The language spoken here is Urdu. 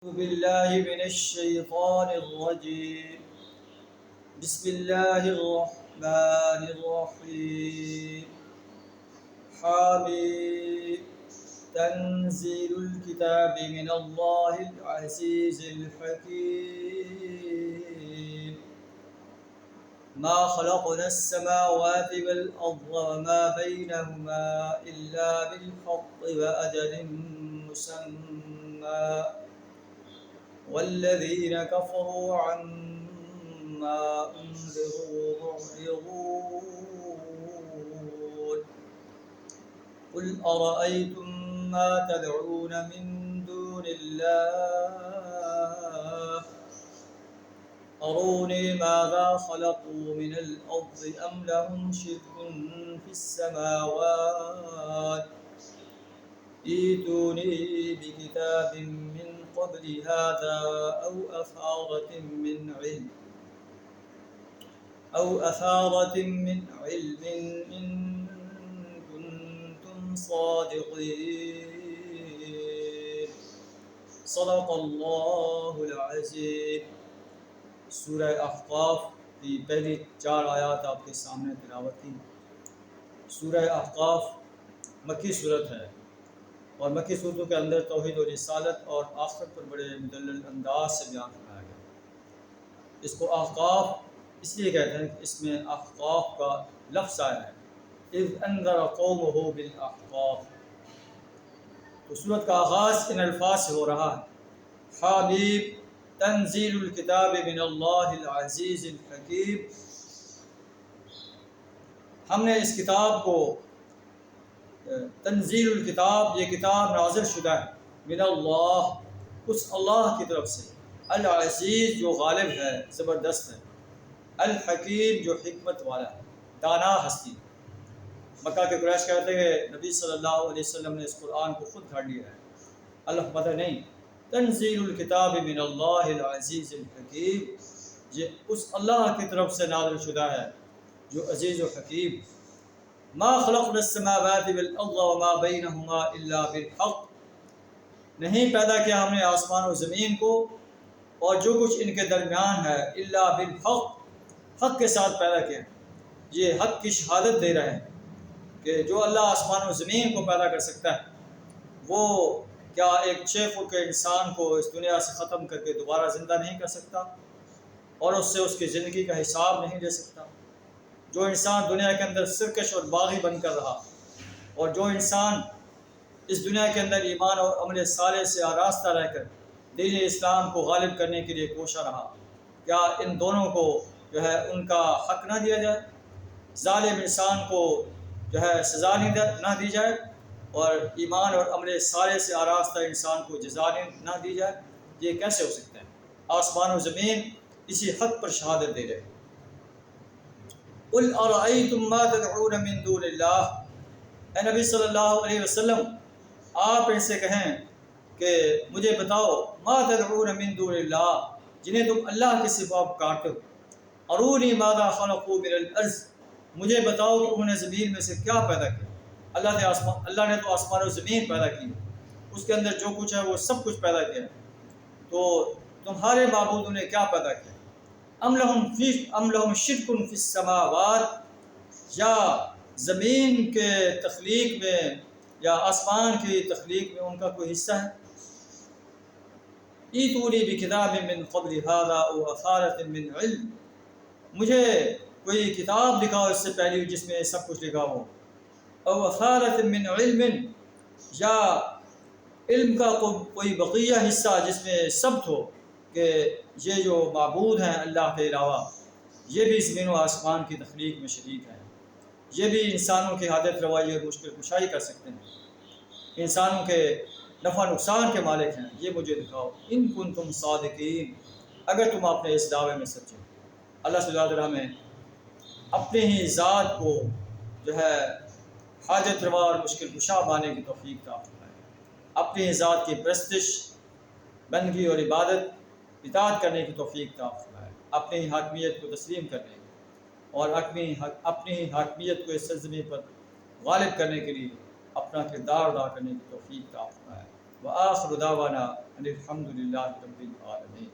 أعوذ بالله من الشيطان الرجيم. بسم الله الرحمن الرحيم. حاميم. تنزيل الكتاب من الله العزيز الحكيم. ما خلقنا السماوات والأرض وما بينهما إلا بالحق وأجل مسمى والذين كفروا عما أنذروا معرضون. قل أرأيتم ما تدعون من دون الله أروني ماذا خلقوا من الأرض أم لهم شرك في السماوات ائتوني بكتاب من قبل هذا أو أثارة من علم إن كنتم صادقين. صدق اللہ العظیم. سورہ احقاف کی پہلی 4 آیات آپ کے سامنے تلاوت کی. سورہ احقاف مکی صورت ہے اور مکی صورتوں کے اندر توحید و رسالت اور آخرت پر بڑے مدلل انداز سے بیان کرایا گیا. اس کو احقاف اس لیے کہتے ہیں کہ اس میں احقاف کا لفظ آیا ہے، اذ انذر قومہ بالاحقاف. تو سورت کا آغاز ان الفاظ سے ہو رہا ہے، حامیم تنزیل الکتاب من اللہ العزیز الحکیم. ہم نے اس کتاب کو تنزیل الکتاب، یہ کتاب نازل شدہ ہے، من اللہ، اس اللہ کی طرف سے، العزیز جو غالب ہے، زبردست ہے، الحکیم جو حکمت والا ہے، دانا ہستی. مکہ کے قریش کہتے ہیں کہ نبی صلی اللہ علیہ وسلم نے اس قرآن کو خود گھڑ لیا ہے، اللہ پتہ نہیں. تنزیل الکتاب من اللہ العزیز الحکیم، یہ اس اللہ کی طرف سے نازل شدہ ہے جو عزیز و حکیم. ما خلقنا السماوات والارض وما بینہما الا بالحق، نہیں پیدا کیا ہم نے آسمان و زمین کو اور جو کچھ ان کے درمیان ہے، الا بالحق، حق کے ساتھ پیدا کیا. یہ حق کی شہادت دے رہے ہیں کہ جو اللہ آسمان و زمین کو پیدا کر سکتا ہے، وہ کیا ایک 6 فٹ کے انسان کو اس دنیا سے ختم کر کے دوبارہ زندہ نہیں کر سکتا اور اس سے اس کی زندگی کا حساب نہیں لے سکتا؟ جو انسان دنیا کے اندر سرکش اور باغی بن کر رہا اور جو انسان اس دنیا کے اندر ایمان اور عمل صالح سے آراستہ رہ کر دین اسلام کو غالب کرنے کے لیے کوشاں رہا، کیا ان دونوں کو جو ہے ان کا حق نہ دیا جائے؟ ظالم انسان کو جو ہے سزا نہ دی جائے اور ایمان اور عمل صالح سے آراستہ انسان کو جزا نہ دی جائے؟ یہ کیسے ہو سکتا ہے؟ آسمان و زمین اسی حق پر شہادت دے رہے. قل ارأیتم ما تدعون من دون اللہ، اے نبی صلی اللہ علیہ وسلم آپ ان سے کہیں کہ مجھے بتاؤ، ما تدعون من دون اللہ، جنہیں تم اللہ کے سوا پکارتے ہو. ارونی ماذا خلقوا من الارض، مجھے بتاؤ کہ انہوں نے زمین میں سے کیا پیدا کیا. اللہ نے تو آسمان و زمین پیدا کی، اس کے اندر جو کچھ ہے وہ سب کچھ پیدا کیا. تو تمہارے معبودوں نے کیا پیدا کیا؟ ام لہم شرک فی السماوات، یا زمین کے تخلیق میں یا آسمان کی تخلیق میں ان کا کوئی حصہ ہے؟ ایتونی بکتاب من قبل هذا او اثارۃ من علم، مجھے کوئی کتاب دکھاؤ اس سے پہلی جس میں سب کچھ لکھا ہو، او اثارۃ من علم، یا علم کا کوئی بقیہ حصہ جس میں ثبت ہو کہ یہ جو معبود ہیں اللہ کے علاوہ، یہ بھی زمین و آسمان کی تخلیق میں شریک ہیں، یہ بھی انسانوں کی حاجت روائی اور مشکل کشائی کر سکتے ہیں، انسانوں کے نفع نقصان کے مالک ہیں. یہ مجھے دکھاؤ، ان کنتم صادقین، اگر تم اپنے اس دعوے میں سچے. اللہ صلی اللہ علیہ وسلم اپنے ہی ذات کو جو ہے حاجت روا اور مشکل کشا ماننے کی توفیق عطا فرمائے، اپنی ذات کی پرستش، بندگی اور عبادت اطاعت کرنے کی توفیق عطا فرمائے، اپنی حاکمیت کو تسلیم کرنے کی اور اپنی حاکمیت کو اس سرزمین پر غالب کرنے کے لیے اپنا کردار ادا کرنے کی توفیق عطا فرمائے. وآخر دعوانا ان الحمد للہ رب العالمین.